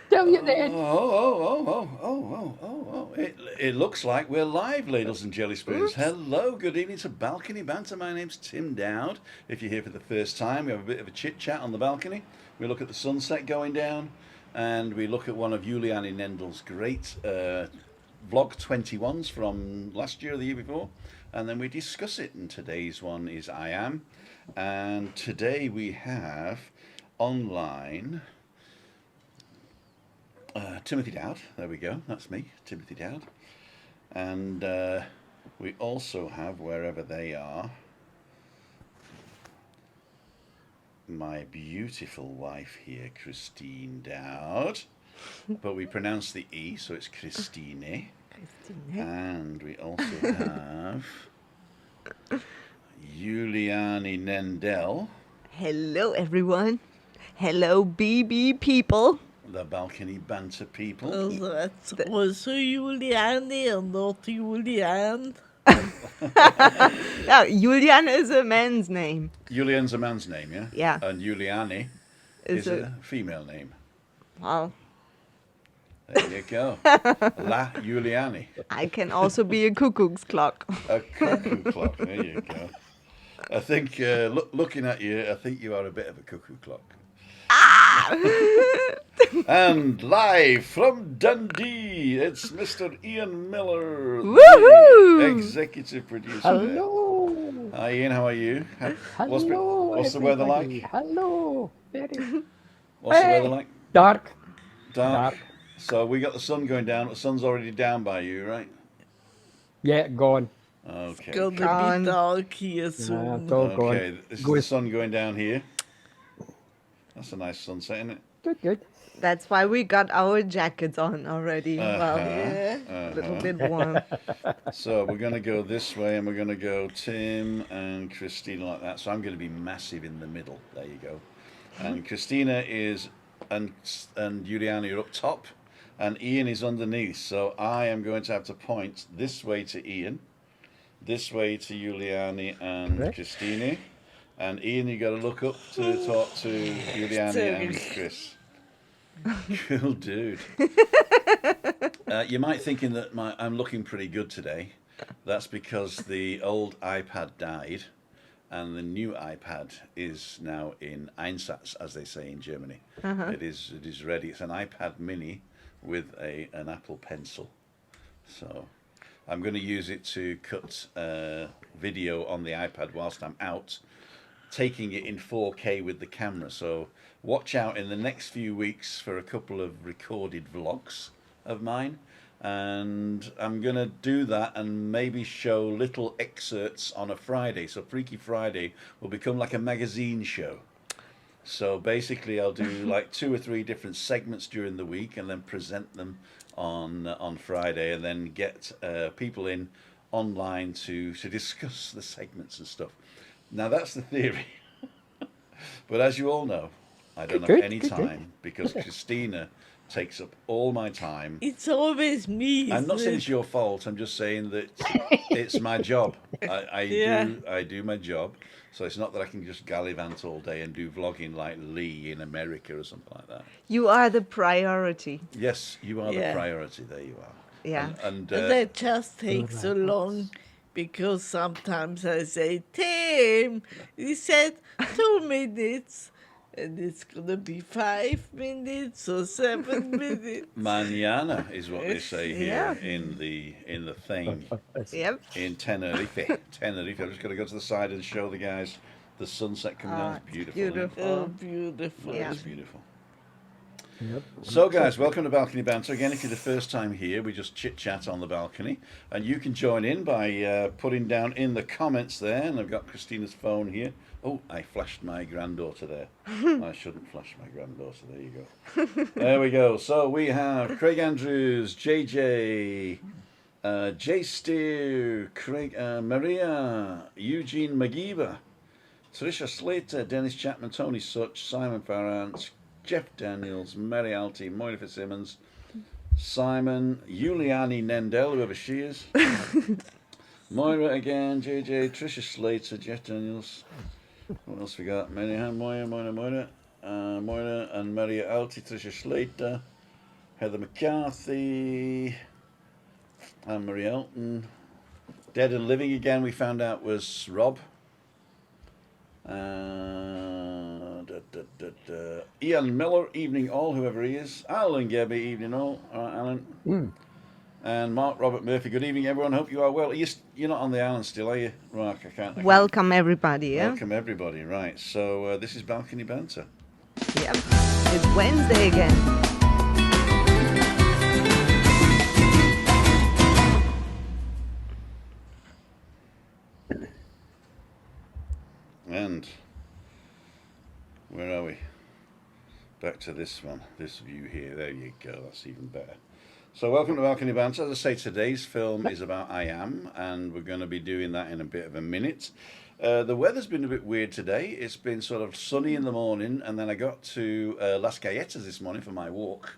Tell you then. It looks like we're live, ladles and jelly spoons. Oops. Hello, good evening to Balcony Banter. My name's Tim Dowd. If you're here for the first time, we have a bit of a chit chat on the balcony. We look at the sunset going down, and we look at one of Juliane Nendel's great vlog 21s from last year or the year before, and then we discuss it. And today's one is I Am. And today we have online Timothy Dowd. There we go. That's me, Timothy Dowd. And we also have, wherever they are, my beautiful wife here, Christine Dowd. But we pronounce the E, so it's Christine. And we also have Juliane Nendel. Hello, everyone. Hello, BB people. The Balcony Banter people. That's also Juliane and not Juliane. Yeah, Julian is a man's name. Juliane's a man's name, yeah? Yeah. And Juliane is a female name. Well, There you go. La Juliane. I can also be a cuckoo's clock. A cuckoo clock. There you go. I think, looking at you, I think you are a bit of a cuckoo clock. And live from Dundee, it's Mr. Ian Miller, Woohoo! the executive producer. Hello. Hi Ian, how are you? Hello. What's the weather everybody. like? Hello. Very What's the weather like? dark. Dark. Dark. So we got the sun going down. The sun's already down by you, right? Yeah, gone. Okay. Gonna Gone. be dark here Yeah, soon. it's all Okay, gone. this is Go- the sun going down here. That's a nice sunset, isn't it? Good, good. That's why we got our jackets on already. Well, Yeah. a little bit warm. So we're going to go this way, and we're going to go Tim and Christina like that. So I'm going to be massive in the middle. There you go. And Christina is, and Juliana are up top, and Ian is underneath. So I am going to have to point this way to Ian, this way to Juliani and Right. Christina, and Ian, you got to look up to talk to Juliani and Chris. Cool dude. You might thinking that I'm looking pretty good today. That's because the old iPad died, and the new iPad is now in Einsatz, as they say in Germany. It is ready. It's an iPad Mini with an Apple Pencil. So I'm going to use it to cut video on the iPad whilst I'm out, taking it in 4K with the camera. So watch out in the next few weeks for a couple of recorded vlogs of mine. And I'm going to do that and maybe show little excerpts on a Friday. So Freaky Friday will become like a magazine show. So basically I'll do like 2 or 3 different segments during the week and then present them on Friday, and then get people in online to discuss the segments and stuff. Now that's the theory. But as you all know, I don't have Good, any good, good. time because Christina takes up all my time. It's always me. I'm not isn't saying it? it's your fault. I'm just saying that it's my job. I Yeah. do my job. So it's not that I can just gallivant all day and do vlogging like Lee in America or something like that. You are the priority. Yes, you are the Yeah. priority. There you are. Yeah. And That just takes so long because sometimes I say, Tim, he said 2 minutes, and it's gonna be 5 minutes or 7 minutes. mañana is what they say here Yeah. in the thing. Yep. In Tenerife. Tenerife. I'm just going to go to the side and show the guys the sunset coming down. It's beautiful. isn't it? beautiful. Oh, beautiful. Yeah. It's beautiful. Yep. So, guys, welcome to Balcony Banter. Again, if you're the first time here, we just chit-chat on the balcony. And you can join in by putting down in the comments there. And I've got Christina's phone here. Oh, I flashed my granddaughter there. I shouldn't flash my granddaughter. There you go. There we go. So we have Craig Andrews, JJ, Jay Steer, Craig, Maria, Eugene Magiba, Tricia Slater, Dennis Chapman, Tony Such, Simon Farrant, Jeff Daniels, Mary Alty, Moira Fitzsimmons, Simon, Juliane Nendel, whoever she is, Moira again, JJ, Tricia Slater, Jeff Daniels. What else we got? Moira, Moira and Maria Alti, Tricia Slater, Heather McCarthy, and Marie Elton. Dead and Living again, we found out was Rob. Ian Miller, evening all, whoever he is. Alan Gebby, evening all. All right, Alan. And Mark Robert Murphy, good evening, everyone. Hope you are well. You're not on the island still, are you, Mark? I can't. Welcome, everybody. Yeah? Welcome, everybody. Right, so this is Balcony Banter. Yep. It's Wednesday again. And where are we? Back to this one, this view here. There you go, that's even better. So welcome to Balcony Banter. As I say, today's film is about I Am, and we're going to be doing that in a bit of a minute. The weather's been a bit weird today. It's been sort of sunny in the morning, and then I got to Las Galletas this morning for my walk,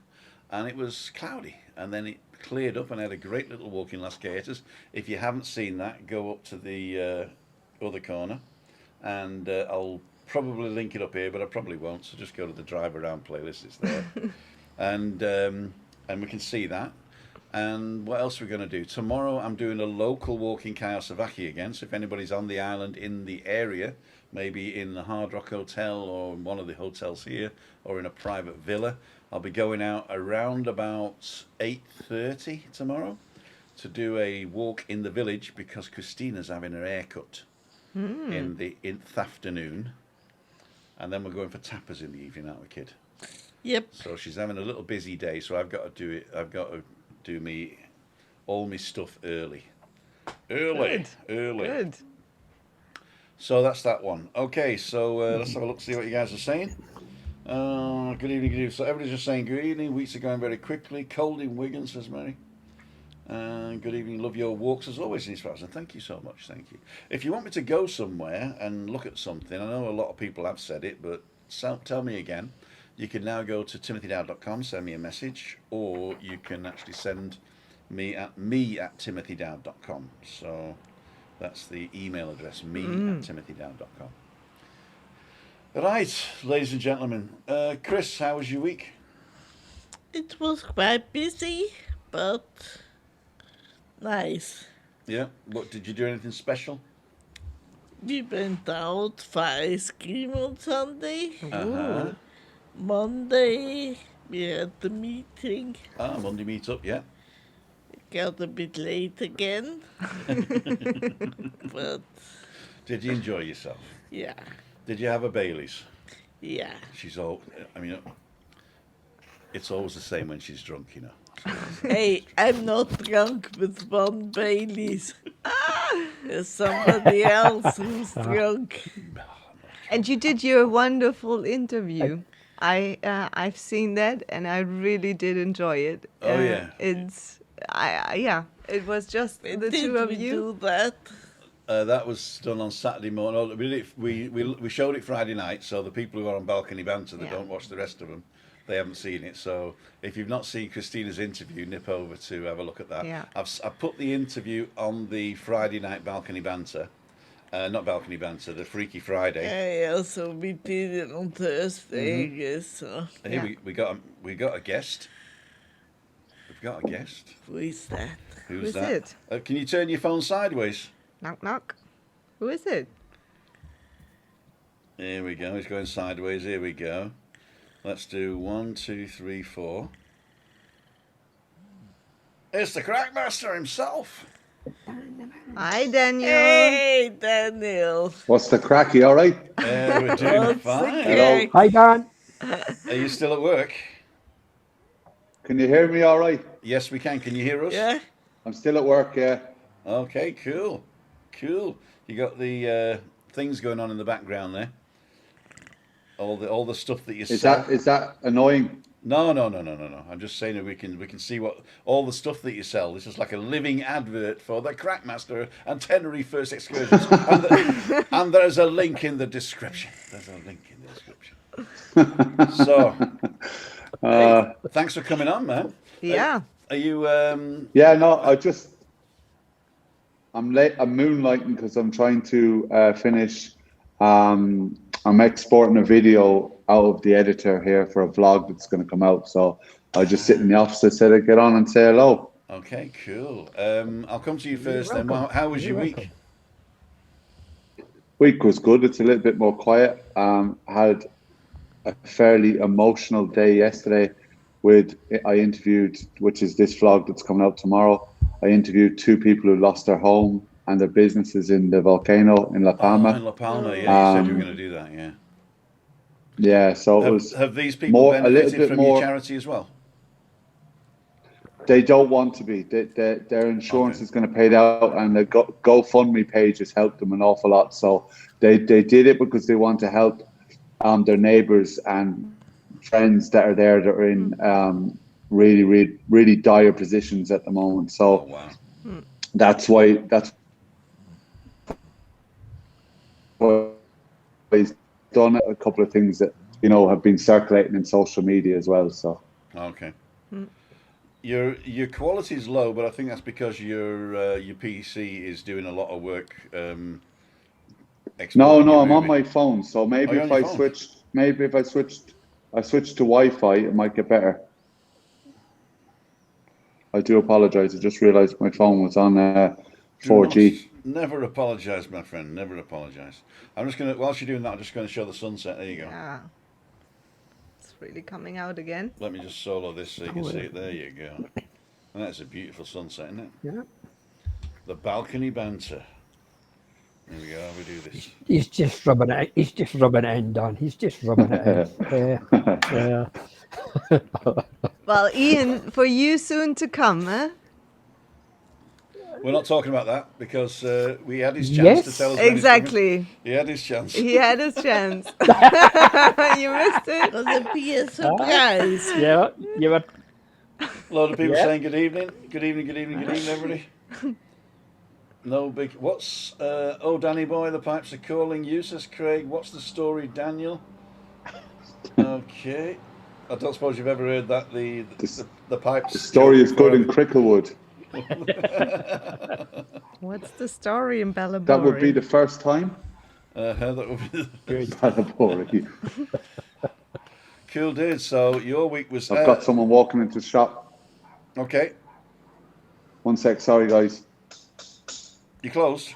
and it was cloudy, and then it cleared up, and I had a great little walk in Las Galletas. If you haven't seen that, go up to the other corner, and I'll probably link it up here, but I probably won't, so just go to the Drive Around playlist, it's there. And we can see that. And what else are we going to do? Tomorrow I'm doing a local walk in Kayasavaki again, so if anybody's on the island in the area, maybe in the Hard Rock Hotel or one of the hotels here, or in a private villa, I'll be going out around about 8:30 tomorrow to do a walk in the village because Christina's having her haircut in the afternoon. And then we're going for tapas in the evening, aren't we, kid? Yep. So she's having a little busy day, so I've got to do it. I've got to do all my stuff early. Good. So that's that one. Okay, so let's have a look, see what you guys are saying. Good evening, good evening. So everybody's just saying good evening. Weeks are going very quickly. Cold in Wigan, says Mary. Good evening. Love your walks as always, Denise Patterson. Thank you so much. Thank you. If you want me to go somewhere and look at something, I know a lot of people have said it, but tell me again. You can now go to timothydowd.com, send me a message, or you can actually send me at timothydowd.com. So that's the email address, me@timothydowd.com. Right, ladies and gentlemen. Chris, how was your week? It was quite busy, but nice. Yeah. What, did you do anything special? We went out for ice cream on Sunday. Uh-huh. Monday, we had the meeting. Monday meet up, yeah. Got a bit late again. But, Did you enjoy yourself? yeah. Did you have a Bailey's? Yeah. It's always the same when she's drunk, you know. Hey, I'm not drunk with one Bailey's. There's somebody else who's drunk. And you did your wonderful interview. I've seen that, and I really did enjoy it. Oh, yeah. It was just the Did two of we you. do that? That was done on Saturday morning. We showed it Friday night, so the people who are on Balcony Banter that don't watch the rest of them, they haven't seen it. So if you've not seen Christina's interview, nip over to have a look at that. Yeah. I've put the interview on the Friday night Balcony Banter. Not Balcony Banter, the Freaky Friday. Yeah, so we did it on Thursday, I guess. So. Hey, Yeah. we got a guest. We've got a guest. Who is that? Who's that? it? Can you turn your phone sideways? Knock, knock. Who is it? Here we go. He's going sideways. Here we go. Let's do 1, 2, 3, 4. It's the Crackmaster himself. Hi, Daniel. Hey, Daniel. What's the crack? You all right? We're doing What's the fine. crack? Hi, Dan. Are you still at work? Can you hear me all right? Yes, we can. Can you hear us? Yeah? I'm still at work, yeah. Okay, cool. You got the things going on in the background there. All the stuff that you sell. Is that annoying? No. I'm just saying that we can see what all the stuff that you sell. This is like a living advert for the Crackmaster and Tenerife First Excursions. and there's a link in the description. So, hey, thanks for coming on, man. Yeah. Are you? Yeah, no, I'm late. I'm moonlighting because I'm trying to finish. I'm exporting a video out of the editor here for a vlog that's going to come out. So I just sit in the office. I said I'd get on and say hello. Okay, cool. I'll come to you first then. welcome. How was your You're week? welcome. Week was good. It's a little bit more quiet. Had a fairly emotional day yesterday I interviewed, which is this vlog that's coming out tomorrow. I interviewed 2 people who lost their home and their businesses in the volcano in La Palma. In La Palma, yeah, you said you were Um, going to do that, yeah. Yeah, so it was Have these people a little benefited bit from more. your charity as well? They don't want to be. Their insurance Okay. is going to pay it out, and the GoFundMe page has helped them an awful lot. So they did it because they want to help their neighbours and friends that are there that are in really, really, really dire positions at the moment. Oh, So wow. that's why he's done a couple of things that have been circulating in social media as well. So Okay. Your quality is low, but I think that's because your PC is doing a lot of work. Exporting your I'm on movie. my phone. So maybe you're if on I your phone? switched to Wi-Fi, it might get better. I do apologize. I just realized my phone was on Do 4G. not- Never apologize, my friend. Never apologize. I'm just gonna, whilst you're doing that, I'm just gonna show the sunset. There you go. Yeah. It's really coming out again. Let me just solo this so you can see it. There you go. And that's a beautiful sunset, isn't it? Yeah. The balcony banter. There we go. We do this. He's just rubbing it. He's just rubbing it in, Don. He's just rubbing it in. Yeah. Well, Ian, for you soon to come, eh? We're not talking about that because we had his chance to Yes. tell us when he's coming. Exactly. He had his chance. He had his chance. You missed it. Gonna be a surprise. Yeah. You were. A lot of people Yeah. saying good evening, good evening, good evening, good evening, everybody. No big. What's Danny boy? The pipes are calling you, says Craig. What's the story, Daniel? Okay, I don't suppose you've ever heard that the pipes. The story is good in joke Cricklewood. What's the story in Ballabori? That would be the first time. that would be Ballabori. cool, dude. So your week was. I've got someone walking into the shop. Okay, 1 sec. Sorry, guys. you closed.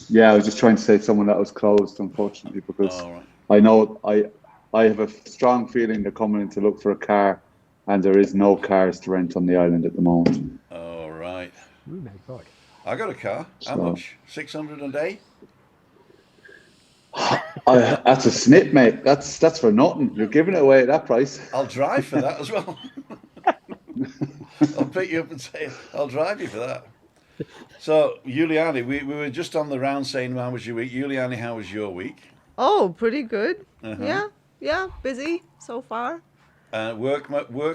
Yeah, I was just trying to say someone that was closed, unfortunately, because All right. I know I have a strong feeling they're coming in to look for a car, and there is no cars to rent on the island at the moment. All right. Oh my God. I got a car. How So- much? 600 a day. That's a snip, mate. That's for nothing. You're giving it away at that price. I'll drive for that as well. I'll pick you up and say I'll drive you for that. So, Juliane, we were just on the round saying how was your week. Juliane, how was your week? Oh, pretty good. Uh-huh. Yeah, busy so far. Work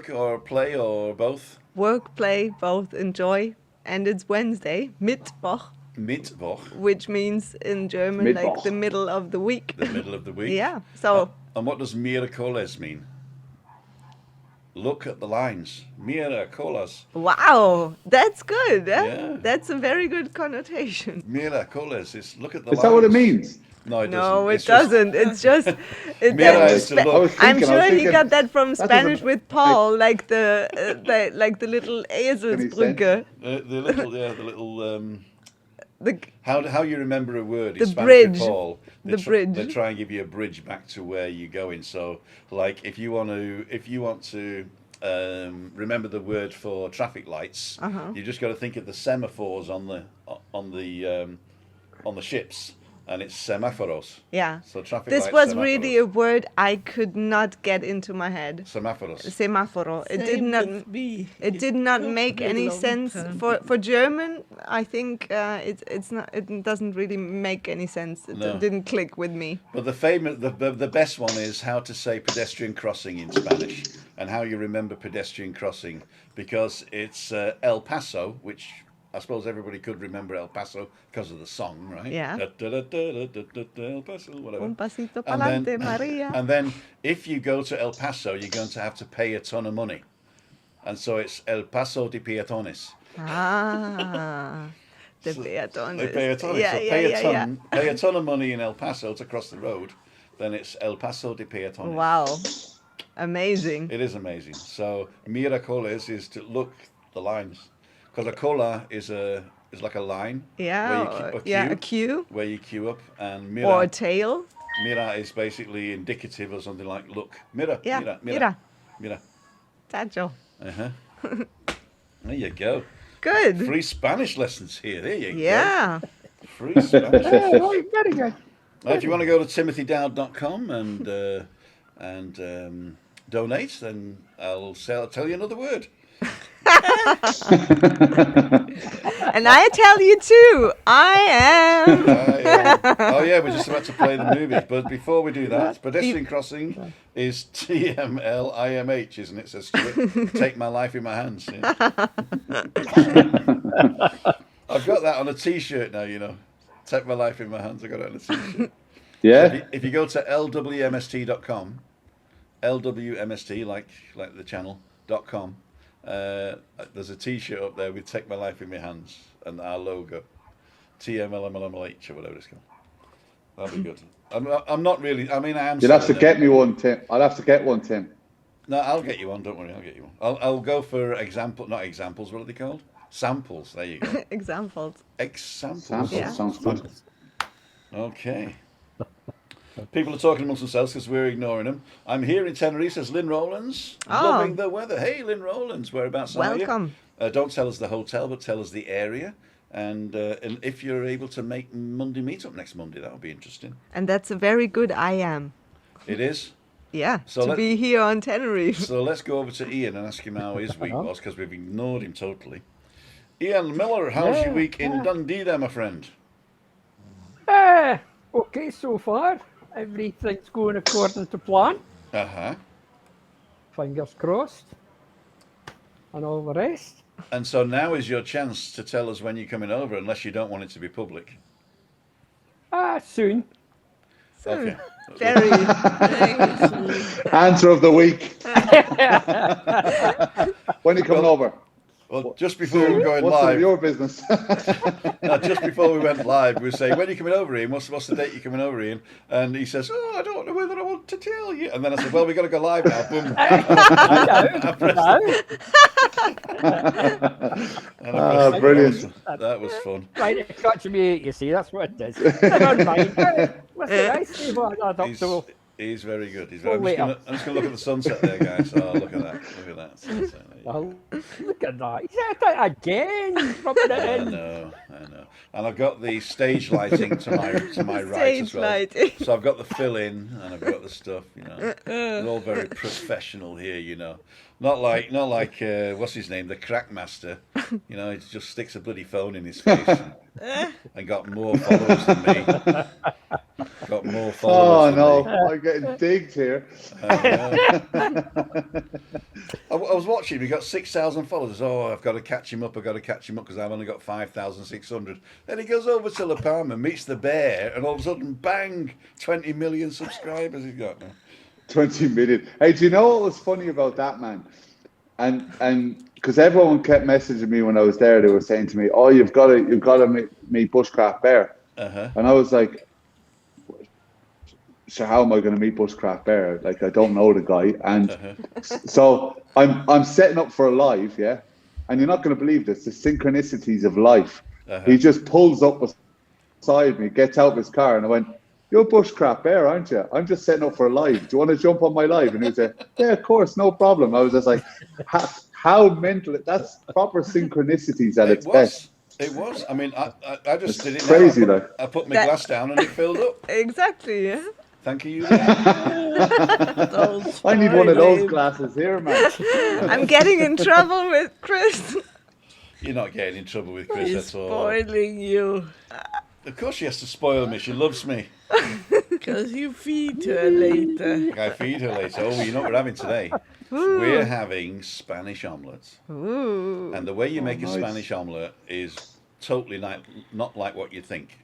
or play or both? Work, play, both enjoy. And it's Wednesday, Mittwoch, Mittwoch, which means in German like Mittwoch. the middle of the week. the middle of the week. Yeah, so And what does Miracoles mean? Look at the lines. Miracoles. wow, that's good. Eh? Yeah. That's a very good connotation. Miracoles is look at the Is lines. that what it means? No, it doesn't. No, it It's just- doesn't. It's just. Mira that's is to look. I was I'm thinking- sure he got that from doesn't- Spanish with Paul, like the little Eselsbrücke. The little The how you remember a word The in Spanish with bridge. Paul. The bridge. They try and give you a bridge back to where you're going. So, like if you want to remember the word for traffic lights, you just got to think of the semaphores on the ships, and it's semaphoros. yeah. So traffic This lights. was semaphoros. really a word I could not get into my head. Semaphoros. Semaforo. It did Same not. with me. It did not took make me a any long sense time. for German. I think it's not. It doesn't really make any sense. It No. didn't click with me. But the best one is how to say pedestrian crossing in Spanish and how you remember pedestrian crossing, because it's El Paso, which I suppose everybody could remember El Paso because of the song, right? Yeah. El Paso, whatever. Un pasito And pa'lante, then- Maria. And then if you go to El Paso, you're going to have to pay a ton of money. And so it's El Paso de Peatones. Ah, the So peatones. They pay a ton. Yeah, so yeah, pay yeah, a ton. Pay a ton of money in El Paso to cross the road. then it's El Paso de Peatones. Wow. Amazing. It is amazing. So miracoles is to look the lines, because a cola is like a line. Yeah. A queue. Where you queue up, and Or a tail. mira is basically indicative or something like look. Mira. Yeah. Mira. Tacho. There you go. Good. Free Spanish lessons here. There you Yeah. go. Free Spanish. Oh, very good. If you want to go to timothydowd.com and donate, then I'll tell you another word. And I tell you too, I am. Oh yeah, we're just about to play the movie, but before we do that, pedestrian crossing is TMLIMH, isn't it? Says Stuart. Take my life in my hands. Yeah. I've got that on a T-shirt now. You know, take my life in my hands. I got it on a T-shirt. Yeah. So if you go to lwmst.com, LWMST like the channel.com. There's a T-shirt up there with "Take My Life in My Hands" and our logo, TMLMLMH or whatever it's called. That'll be good. I'm not really. I mean, I am. You'll have to get me one, Tim. I'll have to get one, Tim. No, I'll get you one. Don't worry, I'll get you one. I'll go for not examples. What are they called? Samples. There you go. Examples. Examples. Yeah. Sounds good. Okay. People are talking amongst themselves because we're ignoring them. I'm here in Tenerife, says Lynn Rowlands. Loving the weather. Hey, Lynn Rowlands, whereabouts are you? Welcome. Don't tell us the hotel, but tell us the area. And if you're able to make Monday meetup next Monday, that would be interesting. And that's a very good I am. It is? Yeah, So to be here on Tenerife. So let's go over to Ian and ask him how his week was, because we've ignored him totally. Ian Miller, how's your week in Dundee there, my friend? Okay, so far. Everything's going according to plan. Uh-huh. Fingers crossed. And all the rest. And so now is your chance to tell us when you're coming over, unless you don't want it to be public. Soon. Okay. Very. Answer of the week. When are you coming over? Well, just before we were going What's live, your business? just before we went live, we were saying, when are you coming over, Ian? What's the date you're coming over, Ian? And he says, I don't know whether I want to tell you. And then I said, well, we've got to go live now. Boom. Brilliant. That was fun. Right, it catch me, you see, that's what it is. Never mind. Listen, I see what I thought, so He's very good. I'm just going to look at the sunset there, guys. Oh, look at that. Look at that sunset. well, look at that. He's at that again, rubbing it I in. know. And I've got the stage lighting to my right as Stage well. lighting. So I've got the fill in and I've got the stuff, you know. It's all very professional here, you know. Not like what's his name, the crack master. You know, he just sticks a bloody phone in his face and got more followers than me. Got more followers than me. I'm getting digged here. I was watching. We got 6,000 followers. Oh, I've got to catch him up. Because I've only got 5,600. Then he goes over to La Palma, meets the bear, and all of a sudden, bang! 20 million subscribers he's got now. 20 million. Hey, do you know what was funny about that, man? And because everyone kept messaging me when I was there, they were saying to me, "Oh, you've got to meet Bushcraft Bear." And I was like, so how am I going to meet Bushcraft Bear? Like, I don't know the guy. And so I'm setting up for a live, yeah? And you're not going to believe this, the synchronicities of life. He just pulls up beside me, gets out of his car, and I went, "You're Bushcraft Bear, aren't you? I'm just setting up for a live. Do you want to jump on my live?" And he was like, "Yeah, of course, no problem." I was just like, how mental. That's proper synchronicities at its best. It was. I mean, I just did it crazy, now. like. I put my glass down and it filled up. Exactly, yeah. Thank you, Juliane. I need one of those glasses here, man. I'm getting in trouble with Chris. You're not getting in trouble with Chris He's at all. spoiling you. Of course she has to spoil me. She loves me. Because you feed her later. I feed her later. Oh, you know what we're having today? We're having Spanish omelettes. Ooh. And the way you make a nice. Spanish omelette is totally not like what you think.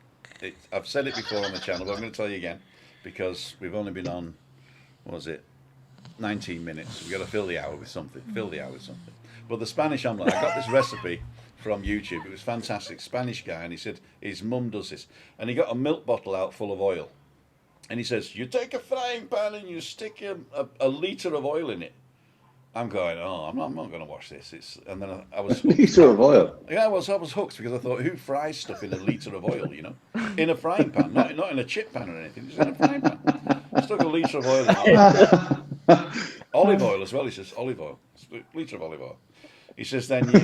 I've said it before on the channel, but I'm going to tell you again, because we've only been on, 19 minutes. We've got to fill the hour with something. But the Spanish omelette, I got this recipe from YouTube. It was fantastic. Spanish guy, and he said his mum does this. And he got a milk bottle out full of oil. And he says, you take a frying pan and you stick a litre of oil in it. I'm going, I'm not going to watch this. And then I was hooked. Litre of oil. Yeah, I was hooked because I thought, who fries stuff in a litre of oil, In a frying pan, not in a chip pan or anything, just in a frying pan. Stuck a litre of oil in it. Olive oil as well, he says, olive oil. Litre of olive oil. He says, then you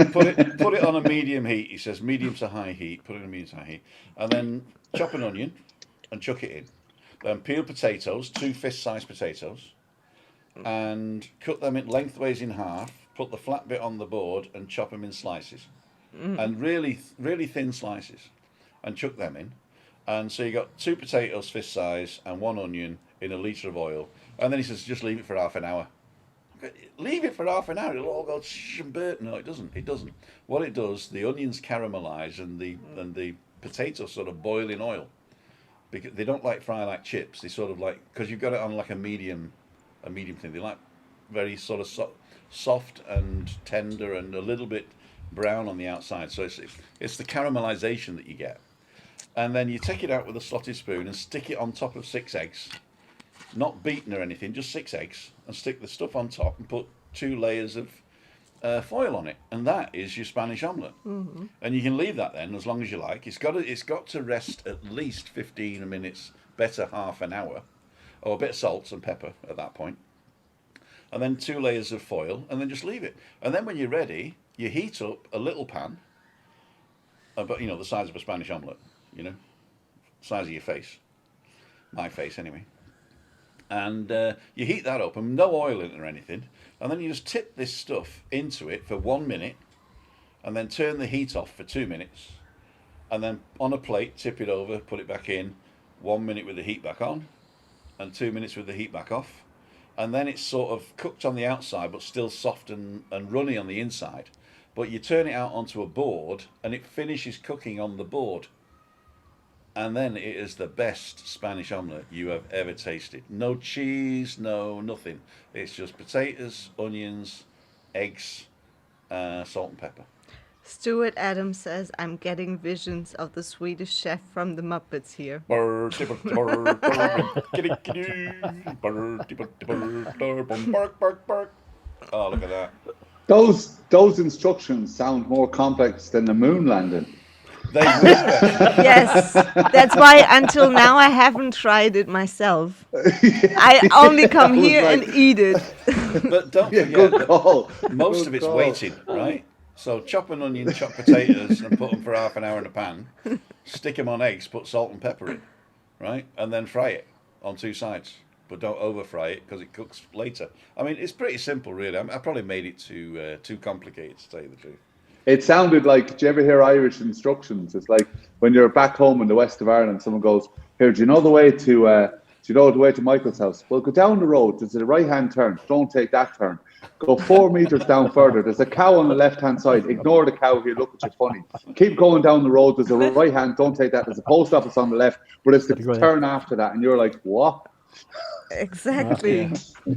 put it on a medium heat. He says, medium to high heat, put it on a medium to high heat. And then chop an onion and chuck it in. Then peel potatoes, 2 fist-sized potatoes, and cut them lengthways in half, put the flat bit on the board and chop them in slices. And really, really thin slices. And chuck them in. And so you got 2 potatoes fist size and 1 onion in a litre of oil. And then he says, just leave it for half an hour. Leave it for half an hour, it'll all go burnt. No, it doesn't. It doesn't. What it does, the onions caramelise and the potatoes sort of boil in oil. Because they don't fry like chips. They sort of because you've got it on like a medium thing. They like very sort of soft and tender and a little bit brown on the outside. So it's the caramelisation that you get. And then you take it out with a slotted spoon and stick it on top of 6 eggs. Not beaten or anything, just 6 eggs, and stick the stuff on top and put 2 layers of foil on it, and that is your Spanish omelette. And you can leave that then as long as you like. It's got to rest at least 15 minutes, better half an hour, or a bit of salt and pepper at that point, and then 2 layers of foil, and then just leave it. And then when you're ready, you heat up a little pan, but the size of a Spanish omelette, size of your face, my face anyway. And you heat that up, and no oil in it or anything, and then you just tip this stuff into it for 1 minute, and then turn the heat off for 2 minutes, and then on a plate tip it over, put it back in, 1 minute with the heat back on, and 2 minutes with the heat back off, and then it's sort of cooked on the outside but still soft and runny on the inside. But you turn it out onto a board, and it finishes cooking on the board. And then it is the best Spanish omelette you have ever tasted. No cheese, no nothing. It's just potatoes, onions, eggs, salt and pepper. Stuart Adams says, I'm getting visions of the Swedish chef from the Muppets here. Oh, look at that. Those instructions sound more complex than the moon landing. They were. Yes, that's why until now I haven't tried it myself. I only come here and eat it. But don't forget that most of it's waiting, right? So chop an onion, chop potatoes, and put them for half an hour in a pan. Stick them on eggs, put salt and pepper in, right? And then fry it on 2 sides. But don't over fry it because it cooks later. I mean, it's pretty simple, really. I probably made it too complicated, to tell you the truth. It sounded like, did you ever hear Irish instructions? It's like when you're back home in the west of Ireland, someone goes, here, do you know the way to Michael's house? Well, go down the road. There's a right-hand turn. Don't take that turn. Go 4 meters down further. There's a cow on the left-hand side. Ignore the cow. He'll look at you funny. Keep going down the road. There's a right-hand. Don't take that. There's a post office on the left, but it's the turn after that. And you're like, what? Exactly.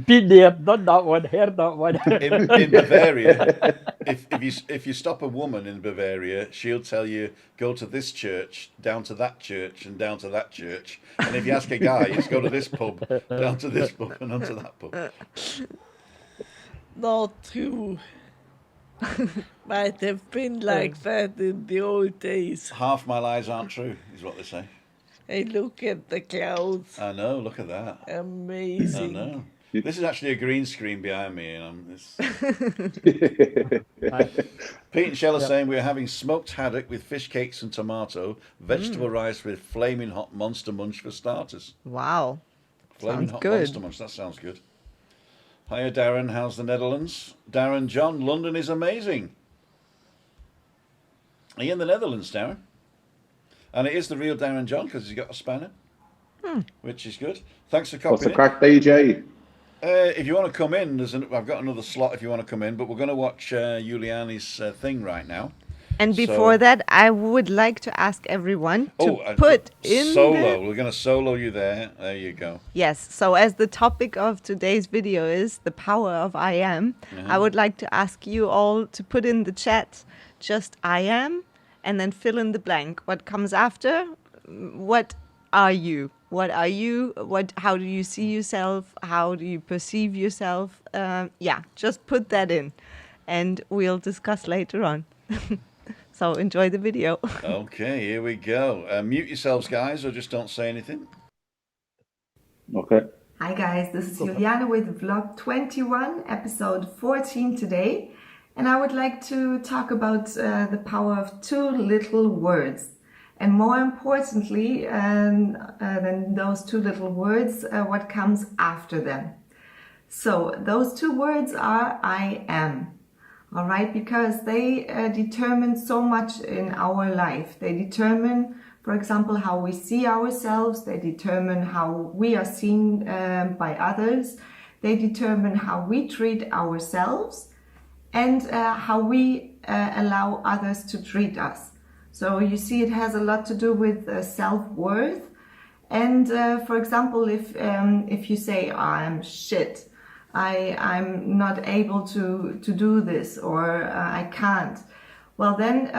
Been there, done that one, heard that one. In Bavaria, if you stop a woman in Bavaria, she'll tell you, go to this church, down to that church, and down to that church. And if you ask a guy, it's go to this pub, down to this pub, and onto that pub. Not true. Might have been like that in the old days. Half my lies aren't true, is what they say. Hey, look at the clouds. I know, look at that. Amazing. I know. This is actually a green screen behind me. And Pete and Shell are saying we're having smoked haddock with fish cakes and tomato, vegetable rice with flaming hot monster munch for starters. Wow. Flaming Sounds hot good. monster munch, that sounds good. Hiya Darren, how's the Netherlands? Darren John, London is amazing. Are you in the Netherlands, Darren? And it is the real Darren John because he's got a spanner, which is good. Thanks for What's the copying crack, DJ? If you want to come in, I've got another slot if you want to come in, but we're going to watch Juliane's thing right now. And before that, I would like to ask everyone to put in solo. We're going to solo you there. There you go. Yes. So as the topic of today's video is the power of I am, I would like to ask you all to put in the chat just I am, and then fill in the blank. What comes after? What are you? What are you? How do you see yourself? How do you perceive yourself? Just put that in, and we'll discuss later on. So enjoy the video. Okay, here we go. Mute yourselves, guys, or just don't say anything. Okay. Hi guys, this is Juliane with vlog 21, episode 14 today. And I would like to talk about the power of 2 little words. And more importantly than those 2 little words, what comes after them. So those 2 words are I am. All right, because they determine so much in our life. They determine, for example, how we see ourselves. They determine how we are seen by others. They determine how we treat ourselves and how we allow others to treat us. So you see, it has a lot to do with self-worth. And for example, if you say, oh, I'm shit, I'm not able to do this, or I can't. Well, then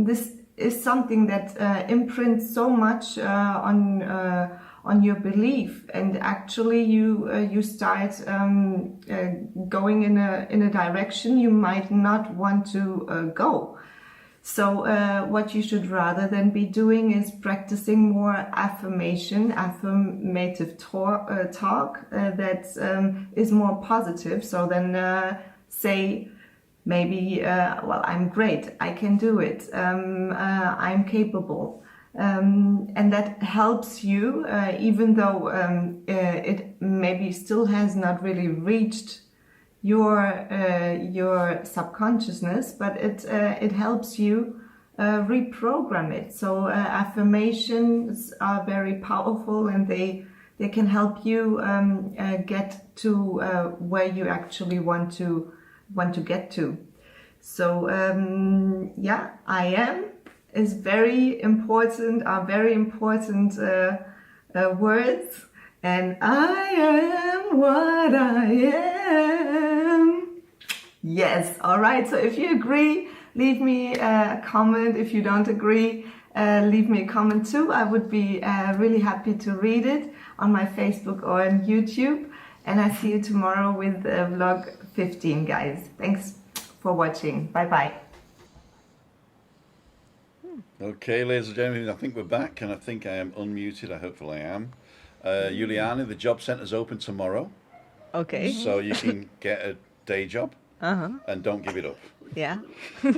this is something that imprints so much on your belief, and actually you start going in a direction you might not want to go. So what you should rather than be doing is practicing more affirmative talk that is more positive. So then say maybe, well, I'm great, I can do it, I'm capable. And that helps you, even though it maybe still has not really reached your subconsciousness, but it helps you reprogram it. So affirmations are very powerful, and they can help you get to where you actually want to get to. So I am is very important, are very important words. And I am what I am. Yes, all right. So if you agree, leave me a comment. If you don't agree, leave me a comment too. I would be really happy to read it on my Facebook or on YouTube. And I see you tomorrow with vlog 15, guys. Thanks for watching. Bye-bye. Okay, ladies and gentlemen, I think we're back, and I think I am unmuted. Hopefully I am. Juliane, the job centre's open tomorrow. Okay. So you can get a day job and don't give it up. Yeah. I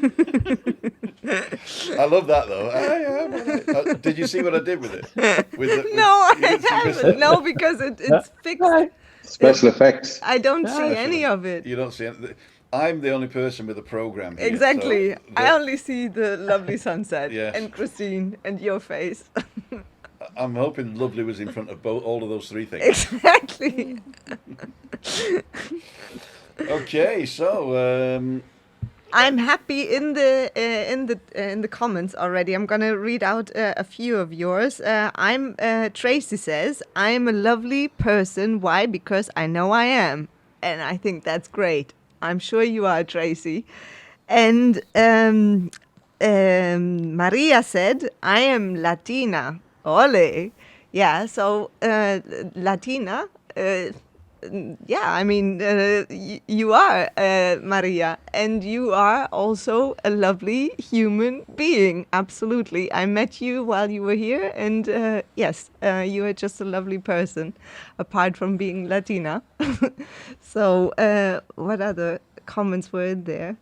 love that though. Did you see what I did with it? No, I haven't. No, because it's fixed. Special effects. I don't see any of it. You don't see it. I'm the only person with a program here. Exactly. So I only see the lovely sunset Yes. and Christine and your face. I'm hoping lovely was in front of all of those 3 things. Exactly. Okay, so I'm happy in the comments already. I'm gonna read out a few of yours. Tracy says, I'm a lovely person. Why? Because I know I am, and I think that's great. I'm sure you are, Tracy. And Maria said, I am Latina. Ole. Yeah, so Latina, I mean, you are Maria, and you are also a lovely human being. Absolutely. I met you while you were here, and yes, you are just a lovely person, apart from being Latina. So what other comments were in there?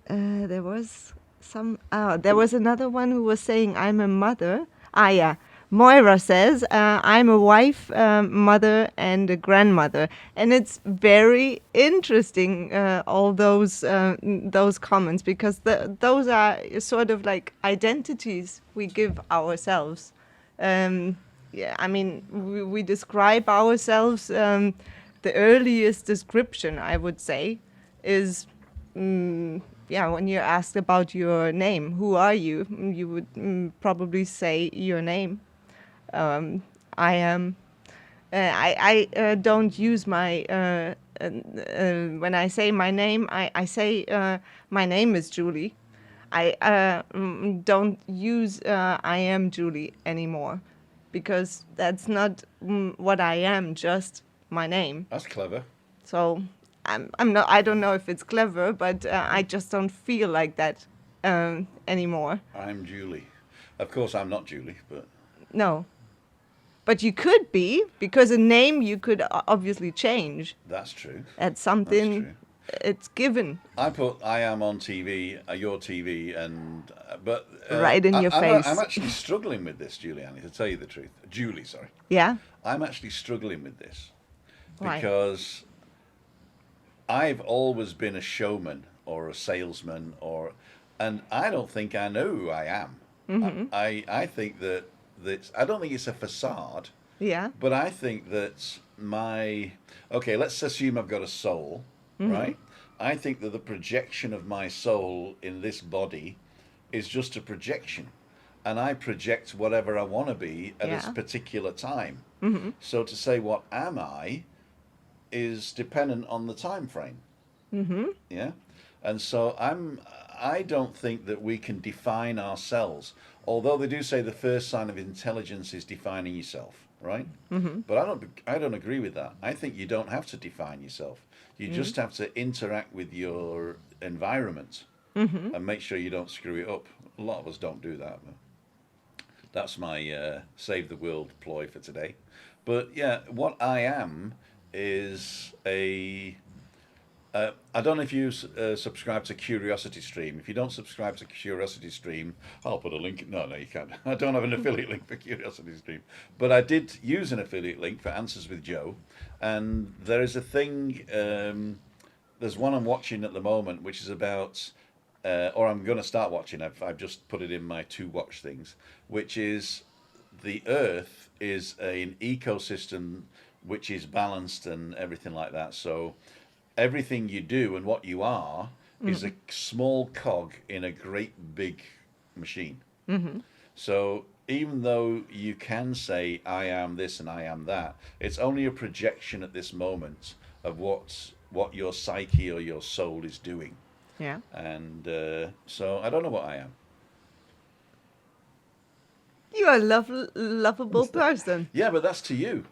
There was another one who was saying, I'm a mother. Ah, yeah. Moira says, I'm a wife, mother, and a grandmother. And it's very interesting, all those comments, because those are sort of like identities we give ourselves. Yeah, I mean, we describe ourselves, the earliest description, I would say, is... when you're asked about your name, who are you? You would probably say your name. I am. I don't use my. When I say my name, I say my name is Julie. I don't use I am Julie anymore, because that's not what I am, just my name. That's clever. So I'm not. I don't know if it's clever, but I just don't feel like that anymore. I'm Julie. Of course, I'm not Julie, but No, but you could be, because a name you could obviously change. that's true. That's something. true. It's given I put I am on TV, your TV, and but right in your face. I'm actually struggling with this, Juliane, to tell you the truth. Julie, sorry. Yeah. I'm actually struggling with this Why? because I've always been a showman or a salesman, and I don't think I know who I am. I think that I don't think it's a facade, Yeah. but I think that okay, let's assume I've got a soul, right? I think that the projection of my soul in this body is just a projection, and I project whatever I want to be at Yeah. a particular time. So to say what am I is dependent on the time frame. Yeah, and so I don't think that we can define ourselves. Although they do say the first sign of intelligence is defining yourself, right? But I don't agree with that. I think you don't have to define yourself. You just have to interact with your environment and make sure you don't screw it up. A lot of us don't do that. But that's my save the world ploy for today. But yeah, what I am is I don't know if you subscribe to Curiosity Stream. If you don't subscribe to Curiosity Stream, I'll put a link. No, you can't. I don't have an affiliate link for Curiosity Stream. But I did use an affiliate link for Answers with Joe. And there is a thing, there's one I'm watching at the moment, which is about, or I'm going to start watching. I've just put it in my to watch things, which is the Earth is an ecosystem which is balanced and everything like that. So everything you do and what you are is a small cog in a great big machine. So even though you can say I am this and I am that, it's only a projection at this moment of what your psyche or your soul is doing. Yeah. And so I don't know what I am. You're a lovable person. Yeah, but that's to you.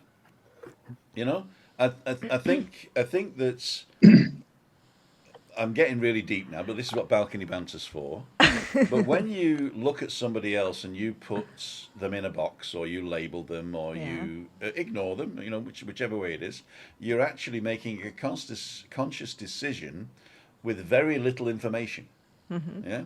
You know, I think that I'm getting really deep now, but this is what balcony banter's for. But when you look at somebody else and you put them in a box, or you label them, or you ignore them, you know, whichever way it is, you're actually making a conscious decision with very little information. Yeah,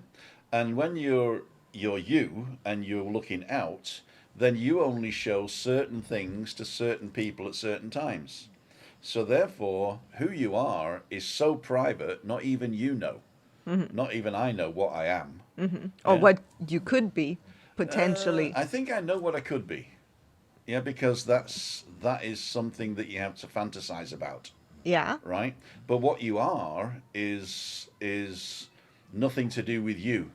and when you're you and you're looking out, then you only show certain things to certain people at certain times. So therefore, who you are is so private, not even you know. Not even I know what I am. Or Yeah. what you could be, potentially. I think I know what I could be. Yeah, because that is something that you have to fantasize about, Yeah. right? But what you are is nothing to do with you.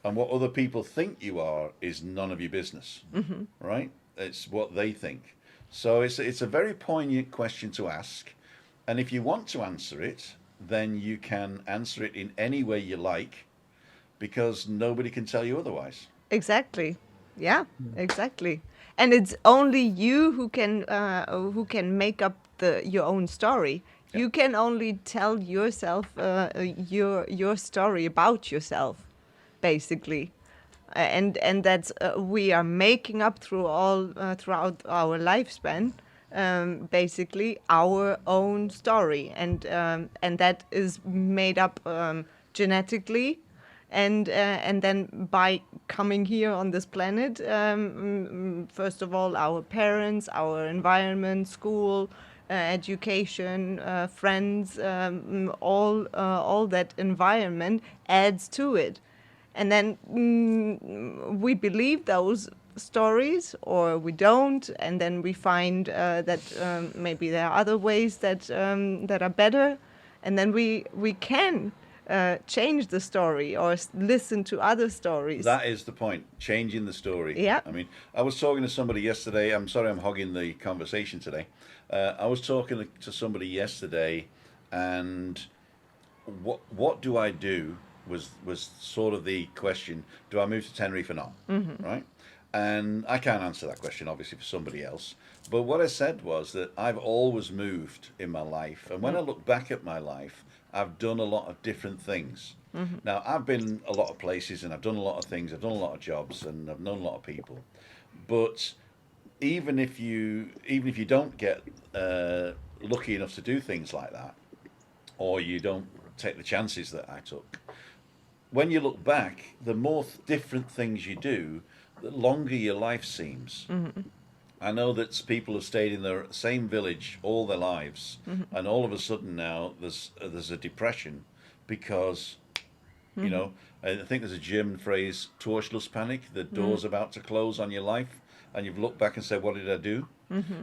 And what other people think you are is none of your business, right? It's what they think. So it's a very poignant question to ask. And if you want to answer it, then you can answer it in any way you like, because nobody can tell you otherwise. Exactly. Yeah, exactly. And it's only you who can make up your own story. Yeah. You can only tell yourself your story about yourself, basically. And that's we are making up throughout our lifespan, basically our own story, and that is made up genetically, and then by coming here on this planet, first of all, our parents, our environment, school, education, friends, all that environment adds to it. And then we believe those stories, or we don't, and then we find that maybe there are other ways that are better, and then we can change the story or listen to other stories. That is the point, changing the story. Yeah. I mean, I was talking to somebody yesterday. I'm sorry I'm hogging the conversation today. I was talking to somebody yesterday, and what do I do was sort of the question. Do I move to Tenerife or not? Right? And I can't answer that question, obviously, for somebody else. But what I said was that I've always moved in my life. And when I look back at my life, I've done a lot of different things. Now, I've been a lot of places and I've done a lot of things. I've done a lot of jobs and I've known a lot of people. But even if you don't get lucky enough to do things like that, or you don't take the chances that I took, when you look back, the more different things you do, the longer your life seems. I know that people have stayed in the same village all their lives, and all of a sudden now there's a depression because, I think there's a German phrase, Torschlusspanik, the door's about to close on your life, and you've looked back and said, what did I do?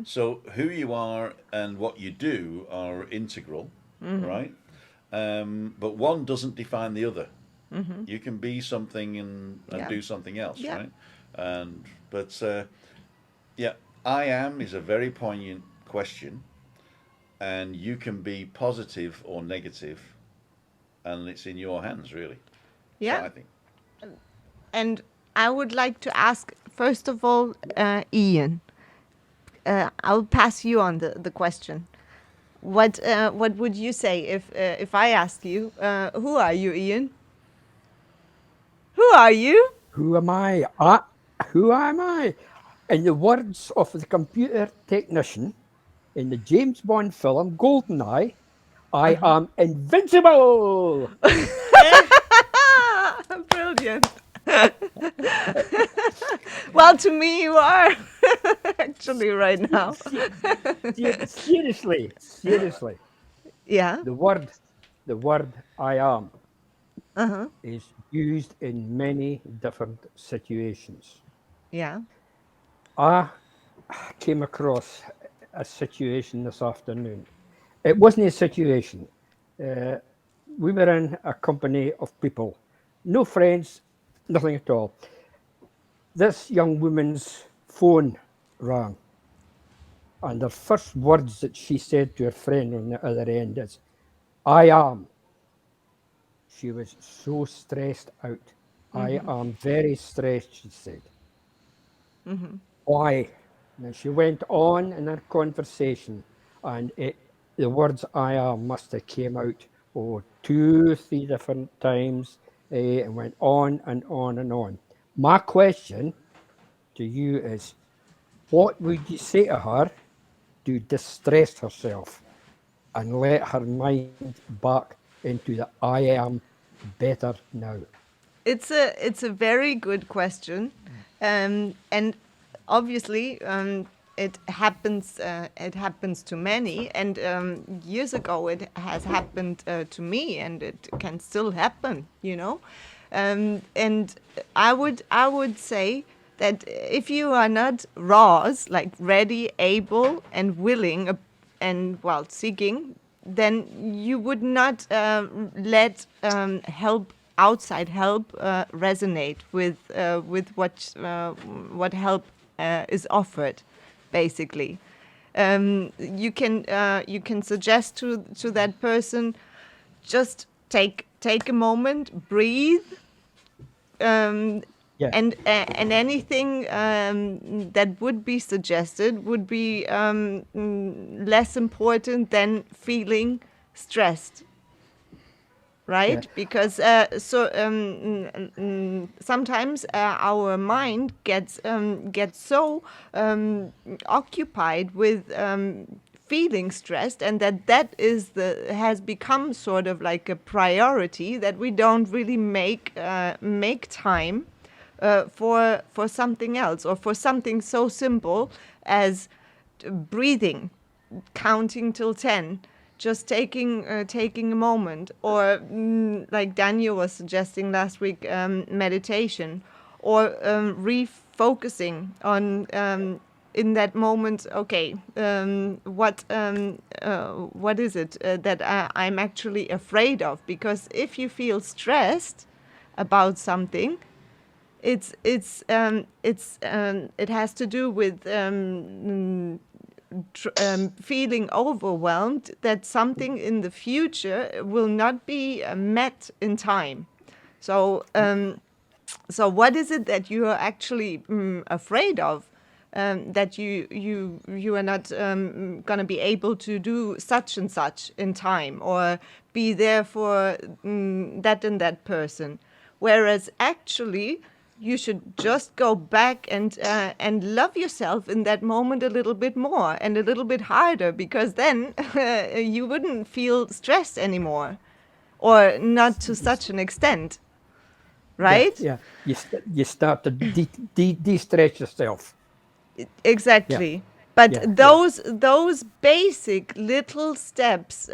So who you are and what you do are integral, right? But one doesn't define the other. You can be something and Yeah. do something else, Yeah. right? But yeah, I am is a very poignant question, and you can be positive or negative, and it's in your hands, really. Yeah. So I think. And I would like to ask, first of all, Ian, I'll pass you on the question. What would you say if I ask you, who are you, Ian? Who are you? Who am I? Who am I? In the words of the computer technician in the James Bond film GoldenEye, I am invincible. Brilliant. Well, to me, you are actually right now. Seriously, Yeah. the word I am is used in many different situations. Yeah. I came across a situation this afternoon. It wasn't a situation. Uh, we were in a company of people, no friends, nothing at all. This young woman's phone rang, and the first words that she said to her friend on the other end is, I am. She was so stressed out. I am very stressed, she said. Why? And she went on in her conversation, and the words I am must have came out two, three different times, and went on and on and on. My question to you is, what would you say to her to distress herself and let her mind back into the I am better now? It's a very good question, and obviously it happens to many, and years ago it has happened to me, and it can still happen, and I would say that if you are not raws, like ready, able, and willing, and while seeking, then you would not let outside help resonate with what help is offered, basically. You can suggest to that person, just take a moment, breathe, Yeah. and anything that would be suggested would be less important than feeling stressed, right? Yeah. Because sometimes our mind gets so occupied with feeling stressed, and that has become sort of like a priority, that we don't really make time for something else, or for something so simple as breathing, counting till 10, just taking a moment, or like Daniel was suggesting last week, meditation, or refocusing on in that moment. Okay, what is it that I'm actually afraid of? Because if you feel stressed about something, it has to do with feeling overwhelmed that something in the future will not be met in time. So So what is it that you are actually afraid of? That you are not going to be able to do such and such in time, or be there for that and that person. Whereas actually, you should just go back and love yourself in that moment a little bit more and a little bit harder, because then you wouldn't feel stressed anymore, or not to such an extent, Yeah, right? yeah. You start to de-stress yourself. Yeah, Exactly. But yeah, yeah, those basic little steps,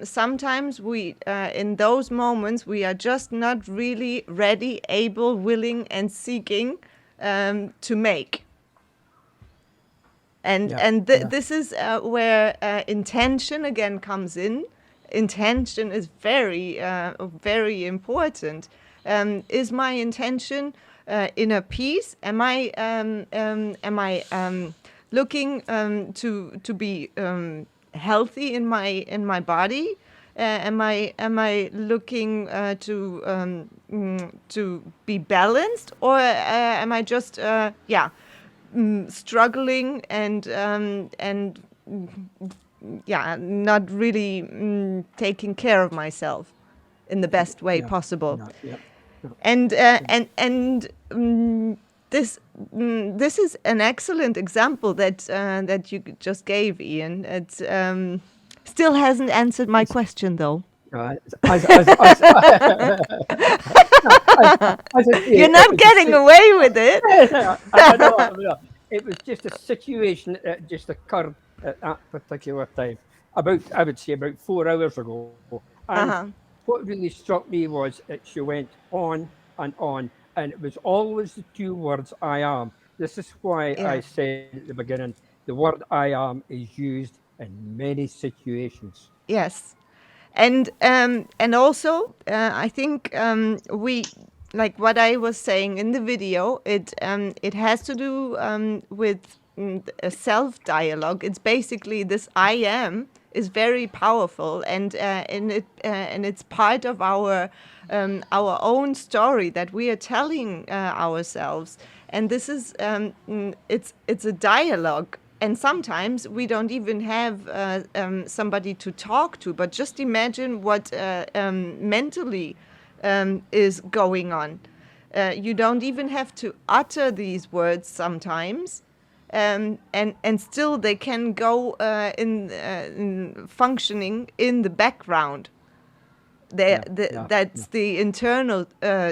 sometimes we in those moments we are just not really ready, able, willing, and seeking to make. yeah, yeah, This is where intention again comes in. Intention is very important. Is my intention inner peace? Am I looking to be healthy in my body? Am I looking to be balanced, or am I just struggling and yeah, not really taking care of myself in the best way yeah, possible? yeah, yeah. And this is an excellent example that you just gave, Ian. It still hasn't answered my question, though. As I say, You're it not was a getting away with it. I know, I know. It was just a situation that just occurred at that particular time. I would say, about 4 hours ago. And Uh-huh. what really struck me was that she went on, and it was always the two words "I am." This is why I Yeah. said at the beginning, the word "I am" is used in many situations. Yes. And also I think we, like what I was saying in the video, it has to do with a self dialogue. It's basically this I am is very powerful, and it's part of our own story that we are telling ourselves. And this is it's a dialogue, and sometimes we don't even have somebody to talk to, but just imagine what mentally is going on. You don't even have to utter these words sometimes, and still they can go in functioning in the background. Yeah, yeah, That's yeah, the internal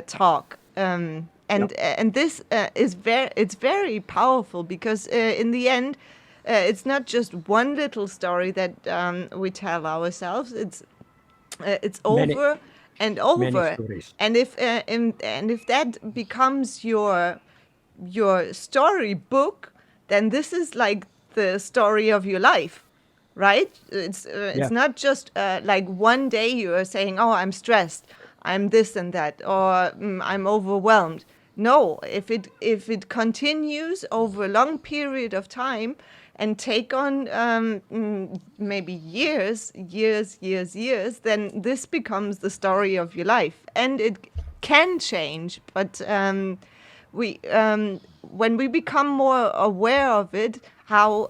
talk, yeah. and this it's very powerful, because in the end it's not just one little story that we tell ourselves. It's Many, over and many over. stories. And if that becomes your storybook, then this is like the story of your life, right? It's Yeah, not just like one day you are saying, "Oh, I'm stressed, I'm this and that," or "I'm overwhelmed." No, if it continues over a long period of time and take on maybe years, then this becomes the story of your life, and it can change. But we when we become more aware of it, how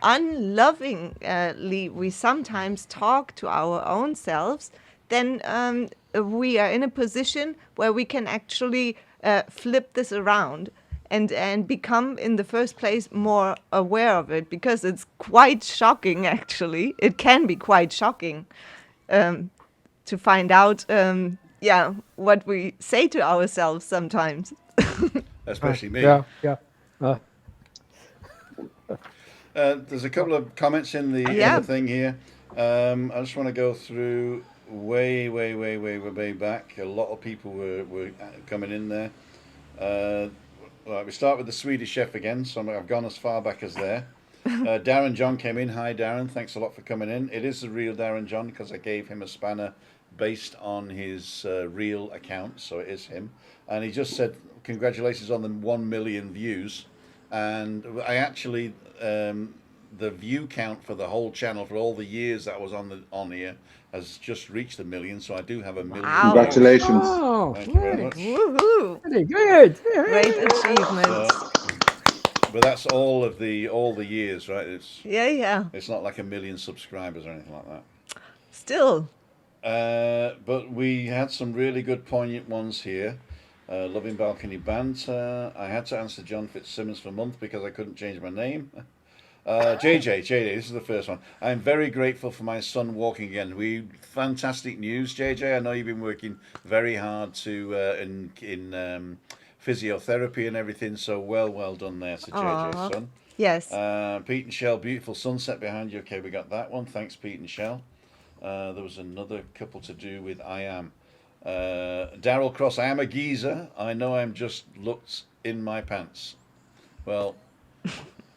unlovingly we sometimes talk to our own selves, then we are in a position where we can actually flip this around and become, in the first place, more aware of it, because it's quite shocking, actually. It can be quite shocking um, to find out, what we say to ourselves sometimes. Especially me. yeah, yeah. Uh, There's a couple of comments in the Yeah. thing here. I just want to go through way back. A lot of people were coming in there. Right, we start with the Swedish chef again, so I've gone as far back as there. Darren John came in. Hi, Darren. Thanks a lot for coming in. It is the real Darren John, because I gave him a spanner based on his real account, so it is him. And he just said, congratulations on the 1 million views. And I actually the view count for the whole channel for all the years that I was on here has just reached 1 million. So I do have 1 million. Wow. Congratulations. Oh, Thank you very right. much. Woohoo! Very good. Great achievement. But that's all the years, right? Yeah. It's not like 1 million subscribers or anything like that. Still. But we had some really good poignant ones here. Loving Balcony Banter. I had to answer John Fitzsimmons for a month because I couldn't change my name. JJ, this is the first one. I'm very grateful for my son walking again. Fantastic news, JJ. I know you've been working very hard to in physiotherapy and everything. So well done there to JJ's son. Yes. Pete and Shell, beautiful sunset behind you. Okay, we got that one. Thanks, Pete and Shell. There was another couple to do with I am. Daryl Cross, I am a geezer. I know I'm just looked in my pants. Well,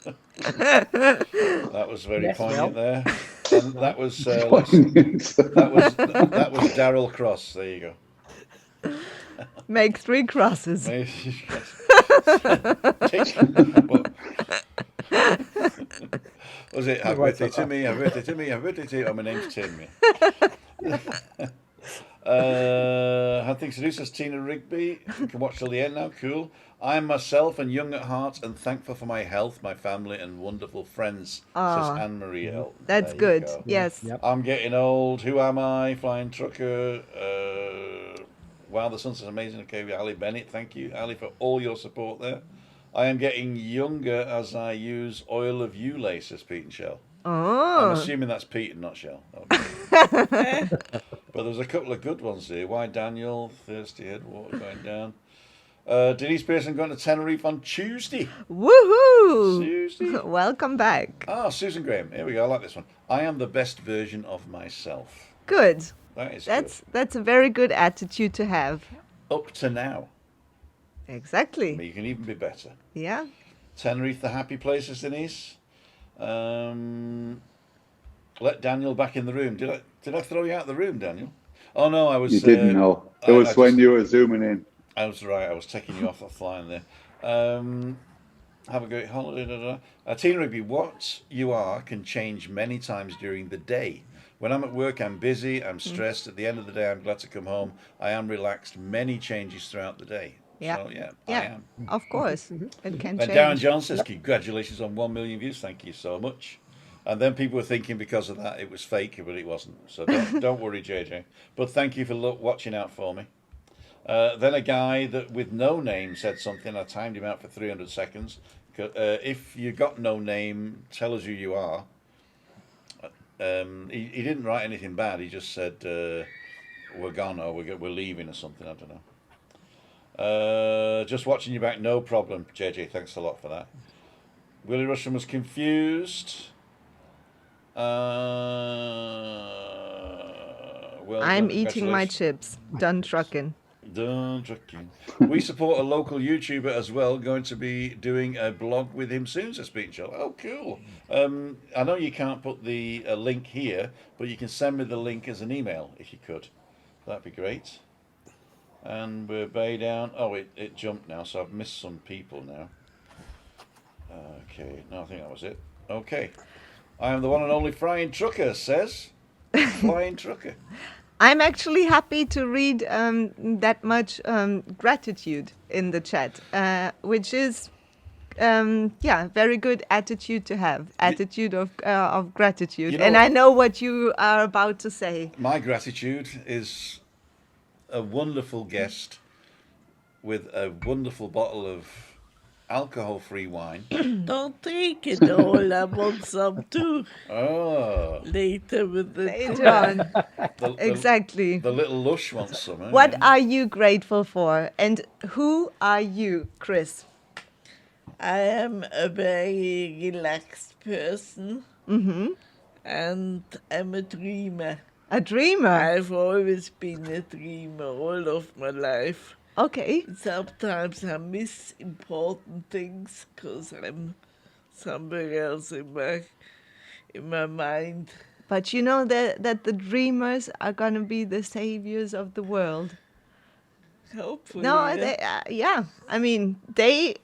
that was very Yes, poignant well. there. And that was Poignant. that was Daryl Cross. There you go. Make 3 crosses. Was it? Happy birthday to me, happy birthday to me, happy birthday to you. Oh, my name's Tim. Had things to do, says Tina Rigby. You can watch till the end now. Cool. I am myself and young at heart and thankful for my health, my family, and wonderful friends, says Anne Marie L. That's There you good. go. Yes. Yep. I'm getting old. Who am I? Flying trucker. Wow, the sunset's amazing. Okay, Ali Bennett. Thank you, Ali, for all your support there. I am getting younger as I use oil of Ulay, says Pete and Shell. I'm Oh. assuming that's Pete and not Shell. Okay. But there's a couple of good ones here. Why Daniel? Thirsty Head Water going down. Denise Pearson going to Tenerife on Tuesday. Woohoo! Tuesday. Welcome back. Susan Graham. Here we go. I like this one. I am the best version of myself. Good. That is That's a very good attitude to have. good. Up to now. Exactly. But you can even be better. Yeah. Tenerife, the happy places, Denise. Let Daniel back in the room. Did I throw you out of the room, Daniel? Oh no, I was. You didn't know. It was when you were zooming in. I was right. I was taking you off the flying there. Have a great holiday. Tina Rigby, what you are can change many times during the day. When I'm at work, I'm busy. I'm stressed. At the end of the day, I'm glad to come home. I am relaxed. Many changes throughout the day. Yeah. So, I Yeah. am. Of course. It can And Darren change. John says, congratulations on 1 million views. Thank you so much. And then people were thinking because of that it was fake, but it wasn't. So don't worry, JJ. But thank you for watching out for me. Then a guy that with no name said something. I timed him out for 300 seconds. If you got no name, tell us who you are. He didn't write anything bad. He just said we're gone or we're leaving or something. I don't know. Just watching you back, no problem, JJ. Thanks a lot for that. Willie Rusham was confused. Well, I'm done. eating my Congratulations. chips. Done trucking. Done trucking. We support a local YouTuber as well. Going to be doing a blog with him soon, says Pete Show. Oh, cool. I know you can't put the link here, but you can send me the link as an email if you could. That'd be great. And we're bay down. Oh, it jumped now, so I've missed some people now. Okay, no, I think that was it. Okay. I am the one and only Flying Trucker, says Flying Trucker. I'm actually happy to read that much gratitude in the chat, which is, very good attitude to have. Attitude of gratitude. You know And what? I know what you are about to say. My gratitude is a wonderful guest with a wonderful bottle of alcohol-free wine. Don't drink it all. I want some too. Oh, Later with the Later on. the, Exactly. The little lush wants some. Eh? What are you grateful for? And who are you, Chris? I am a very relaxed person. Mm-hmm. And I'm a dreamer. A dreamer. I've always been a dreamer all of my life. Okay. Sometimes I miss important things because I'm somewhere else in my mind. But you know that the dreamers are going to be the saviors of the world. Hopefully. No, yeah. yeah. I mean, they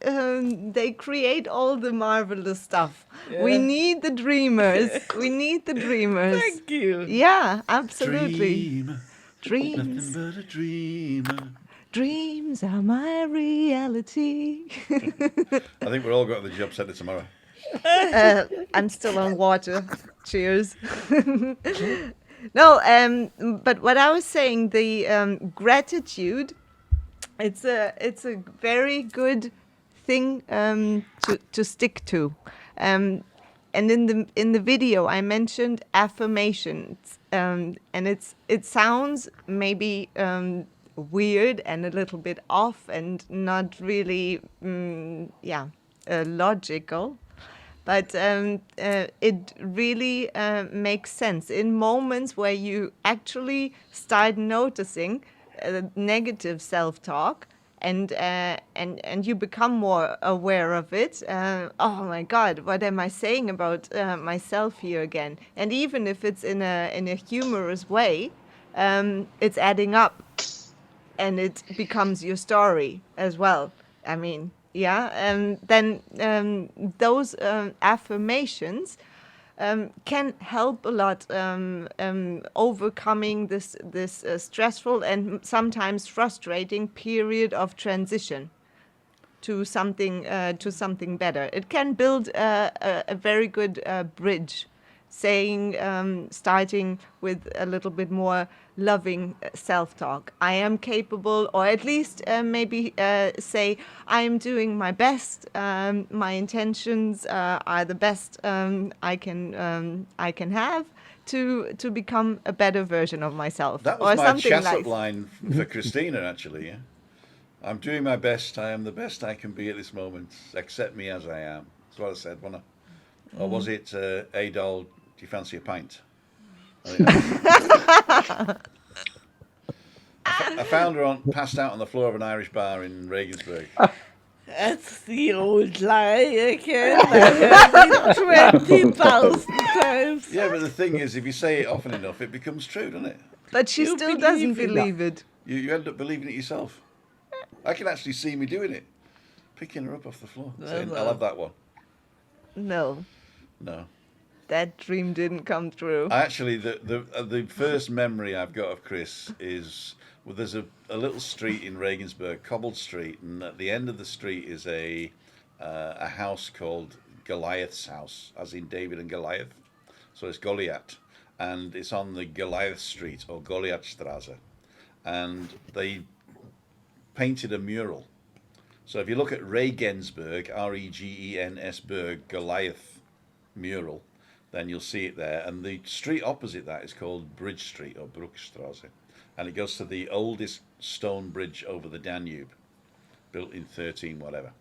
create all the marvelous stuff. We Yeah. need the dreamers. We need the dreamers. Thank you. Yeah, absolutely. Dreamer, nothing Dreams, but a dreamer. dreams are my reality. I think we're all going to the job centre tomorrow. I'm still on water. Cheers. No, but what I was saying, the gratitude, it's a very good thing to stick to. And in the video, I mentioned affirmations, and it sounds maybe weird and a little bit off and not really logical. But it really makes sense in moments where you actually start noticing negative self-talk, and you become more aware of it. Oh my God, what am I saying about myself here again? And even if it's in a humorous way, it's adding up, and it becomes your story as well. I mean, yeah, and then those affirmations can help a lot overcoming this stressful and sometimes frustrating period of transition to something better. It can build a very good bridge, starting with a little bit more loving self-talk. I am capable, or at least maybe say I am doing my best. My intentions are the best I can have to become a better version of myself. That or was my something chat-up like line for Christina, actually. Yeah? I'm doing my best. I am the best I can be at this moment. Accept me as I am. That's what I said, wasn't I? Or was it, Adol, do you fancy a pint? I found her passed out on the floor of an Irish bar in Regensburg. That's the old lie again. I heard it 20,000 times. Yeah, but the thing is, if you say it often enough, it becomes true, doesn't it? But she You still doesn't believe it. believe it. You end up believing it yourself. I can actually see me doing it. Picking her up off the floor. Saying, I'll have that one. No, No. that dream didn't come true. Actually, the first memory I've got of Chris is, well, there's a little street in Regensburg, cobbled street, and at the end of the street is a house called Goliath's house, as in David and Goliath. So it's Goliath, and it's on the Goliath Street, or Goliathstraße, and they painted a mural. So if you look at Regensburg, Regens Berg, Goliath mural, then you'll see it there. And the street opposite that is called Bridge Street, or Bruckstraße. And it goes to the oldest stone bridge over the Danube, built in 13 whatever.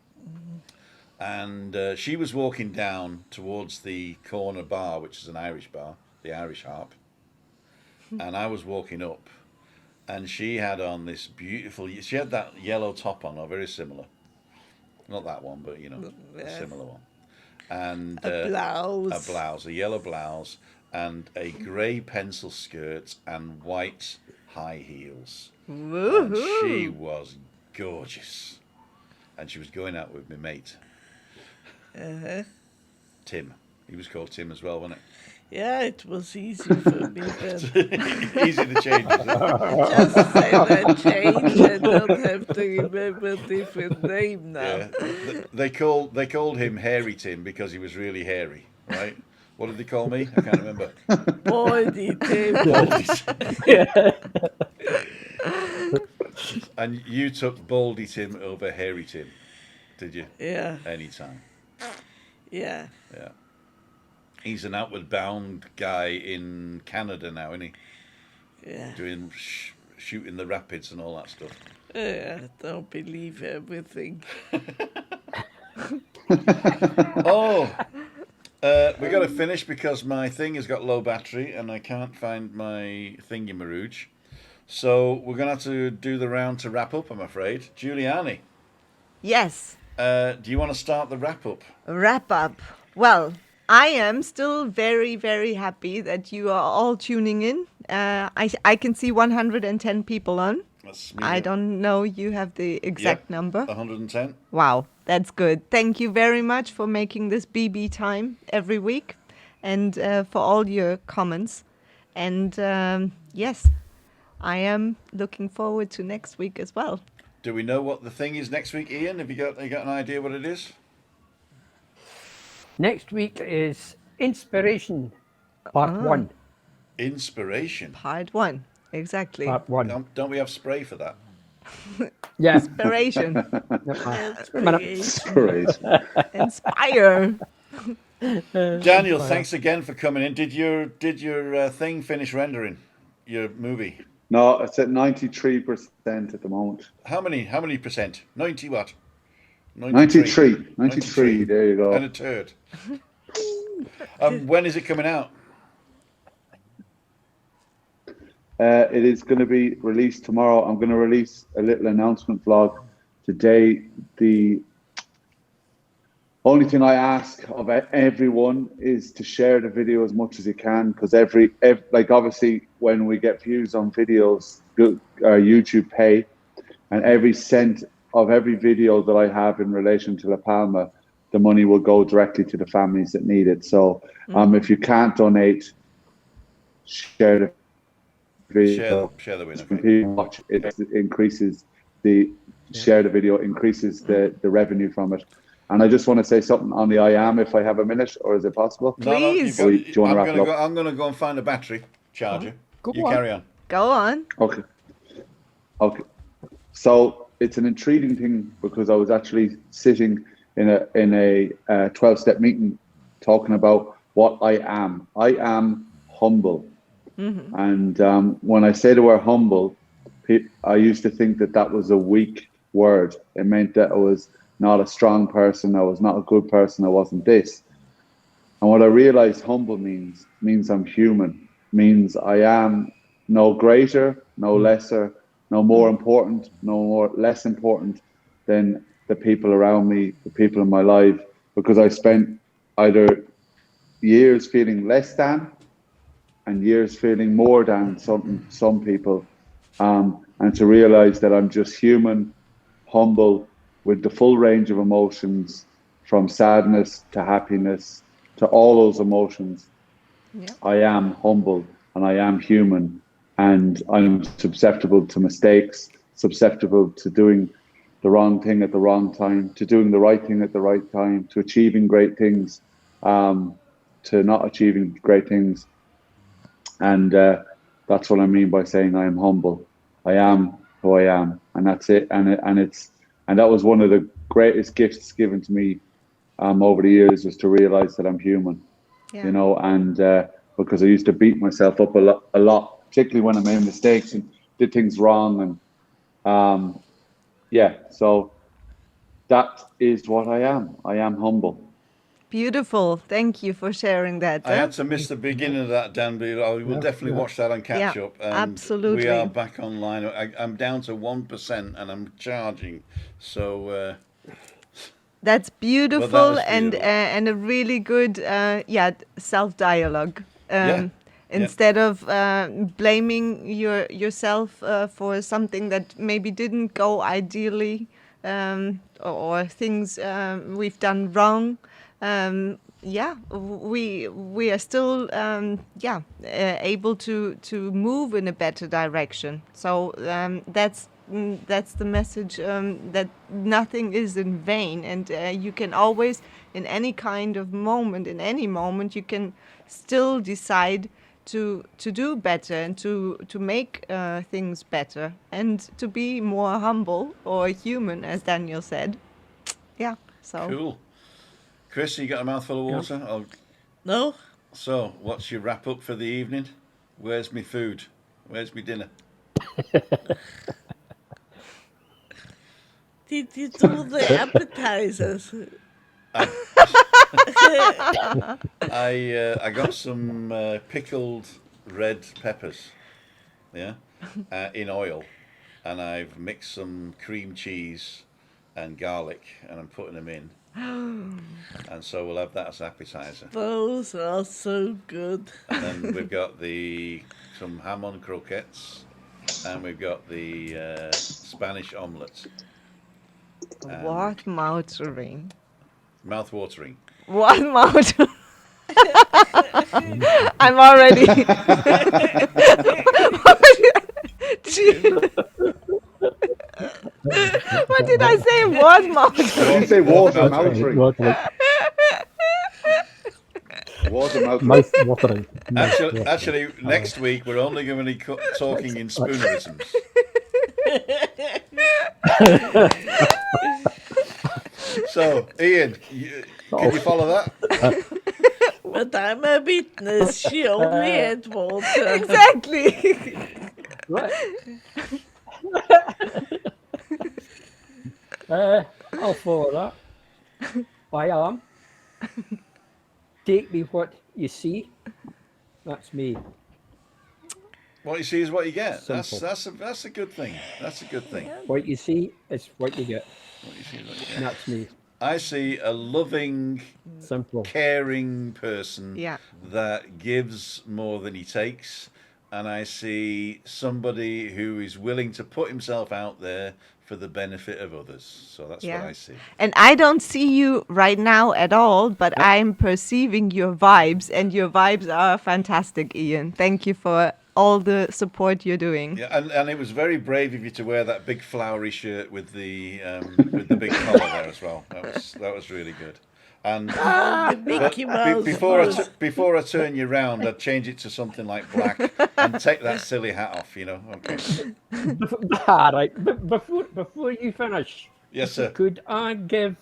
And she was walking down towards the corner bar, which is an Irish bar, the Irish Harp. And I was walking up, and she had on this beautiful, she had that yellow top on, or very similar. Not that one, but, you know, a similar one. And A blouse. a yellow blouse, and a grey pencil skirt, and white high heels. And she was gorgeous. And she was going out with my mate, Tim. He was called Tim as well, wasn't Yeah, it was easy for me then. it? Easy to change, isn't it? Just say that change. I don't have to remember a different name now. Yeah. They called him Hairy Tim because he was really hairy, right? What did they call me? I can't remember. Baldy Tim. And you took Baldy Tim over Hairy Tim, did you? Yeah, Anytime. yeah. Yeah. He's an outward bound guy in Canada now, isn't he? Yeah. Doing shooting the rapids and all that stuff. Don't believe everything. Oh, we got to finish because my thing has got low battery and I can't find my thingy-marooge. So we're going to have to do the round to wrap up, I'm afraid. Juliane, Yes. do you want to start the wrap up? Wrap up. Well, I am still very, very happy that you are all tuning in. I can see 110 people on. That's I medium. don't know. You have the exact Yep, number. 110. Wow, that's good. Thank you very much for making this BB time every week and for all your comments. And yes, I am looking forward to next week as well. Do we know what the thing is next week, Ian? Have you got an idea what it is? Next week is Inspiration, Part 1. Inspiration. Part 1, exactly. Part 1. Don't we have spray for that? Yeah. Inspiration. Inspiration. Inspire. Daniel, thanks again for coming in. Did your thing finish rendering your movie? No, it's at 93% at the moment. How many percent? 90 what? 93. 93. There you go. And a turd. When is it coming out? It is going to be released tomorrow. I'm going to release a little announcement vlog today. The only thing I ask of everyone is to share the video as much as you can, because every like obviously when we get views on videos, YouTube pay, and every cent of every video that I have in relation to La Palma, the money will go directly to the families that need it. So if you can't donate, share the video. Share the winner. When people watch it, increases the share the video, increases the revenue from it. And I just want to say something on the I am, if I have a minute, or is it possible? Please. No, Do you want to wrap it up? I'm going to go and find a battery charger. Go You on. carry on. Go on. Okay. So it's an intriguing thing, because I was actually sitting in a 12-step meeting talking about what I am. I am humble. And when I say the word humble, I used to think that was a weak word. It meant that I was not a strong person, I was not a good person, I wasn't this. And what I realized humble means I'm human, means I am no greater, no lesser, no more important, less important than the people around me, the people in my life, because I spent either years feeling less than and years feeling more than some people, and to realize that I'm just human, humble, with the full range of emotions, from sadness to happiness to all those emotions. Yeah. I am humble and I am human, and I'm susceptible to mistakes, susceptible to doing the wrong thing at the wrong time, to doing the right thing at the right time, to achieving great things, to not achieving great things. And that's what I mean by saying I am humble. I am who I am, and that's it. And that was one of the greatest gifts given to me over the years, was to realize that I'm human. Yeah. You know, and because I used to beat myself up a lot, particularly when I made mistakes and did things wrong. And so that is what I am. I am humble. Beautiful. Thank you for sharing that. I had to miss the beginning of that, Dan, but I will definitely watch that on catch Yeah, up. And absolutely. We are back online. I'm down to 1% and I'm charging. So That's beautiful, Well, that is beautiful. and a really good self-dialogue. Yeah. Instead of blaming yourself for something that maybe didn't go ideally, or things we've done wrong. We are still able to move in a better direction. So that's the message, that nothing is in vain, and you can always, in any kind of moment, in any moment, you can still decide to do better and to make things better and to be more humble or human, as Daniel said. Yeah. So cool. Chris, you got a mouthful of water? No? So, what's your wrap up for the evening? Where's me food? Where's me dinner? Did you do the appetizers? I got some pickled red peppers, in oil, and I've mixed some cream cheese and garlic, and I'm putting them in, and so we'll have that as appetizer. Those are so good. And then we've got some ham on croquettes, and we've got the Spanish omelette. What mouth-watering. Mouth-watering. What mouth? I'm already. What did I say? What mouth? Did you say water mouth-watering? Mouth watering. Actually, next week we're only going to be talking in spoonerisms. So, Ian, can you follow that? But I'm a witness. She only had water. Exactly. Right. I'll follow that. I am. Take me what you see. That's me. What you see is what you get. Simple. That's a good thing. That's a good thing. What you see is what you get. What you see is what you And get. that's me. I see a loving, Simple. caring person Yeah. that gives more than he takes, and I see somebody who is willing to put himself out there for the benefit of others. So that's what I see. And I don't see you right now at all, but I'm perceiving your vibes, and your vibes are fantastic, Ian. Thank you for all the support you're doing. Yeah, and it was very brave of you to wear that big flowery shirt with the big collar there as well. That was really good. And The Mickey Mouse. before I turn you round, I'd change it to something like black and take that silly hat off. Okay. All right. Before you finish, Yes, sir. could I give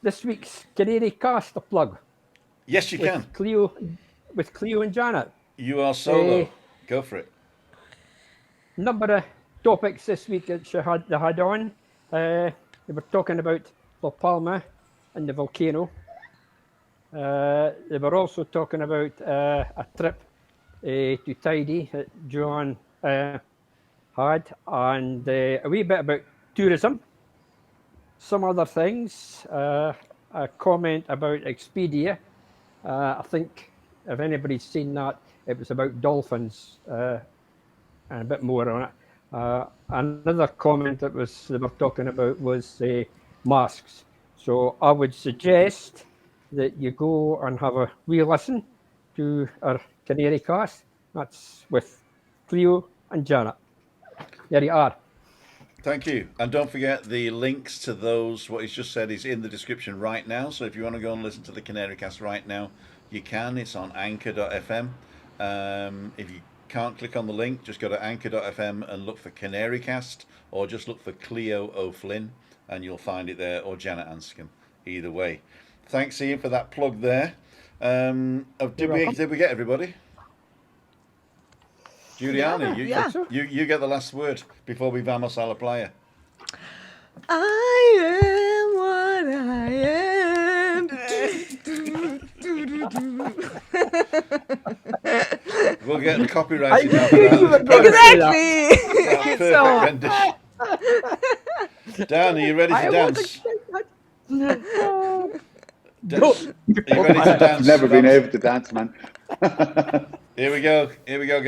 this week's Canary Cast a plug? Yes, you can. With Cleo and Janet. You are solo. Go for it. Number of topics this week that they had on. They were talking about La Palma and the volcano. They were also talking about a trip to Tidy that Juliane had, and a wee bit about tourism. Some other things. A comment about Expedia. I think if anybody's seen that, it was about dolphins and a bit more on it. Another comment that they were talking about was masks. So I would suggest that you go and have a wee listen to our Canary Cast. That's with Cleo and Janet. There you are. Thank you. And don't forget the links to those, what he's just said, is in the description right now. So if you want to go and listen to the Canary Cast right now, you can. It's on anchor.fm. If you can't click on the link, just go to anchor.fm and look for Canary Cast, or just look for Cleo O'Flynn, and you'll find it there, or Janet Anscombe. Either way. Thanks, Ian, for that plug there. Did we get everybody? Juliane, you get the last word before we vamos a la playa. I am what I am. We'll get copyrighted now for that. Exactly. Perfect rendition. Dan, are you ready to dance? Are you ready to dance? I've never been able to dance, man. Here we go, guys.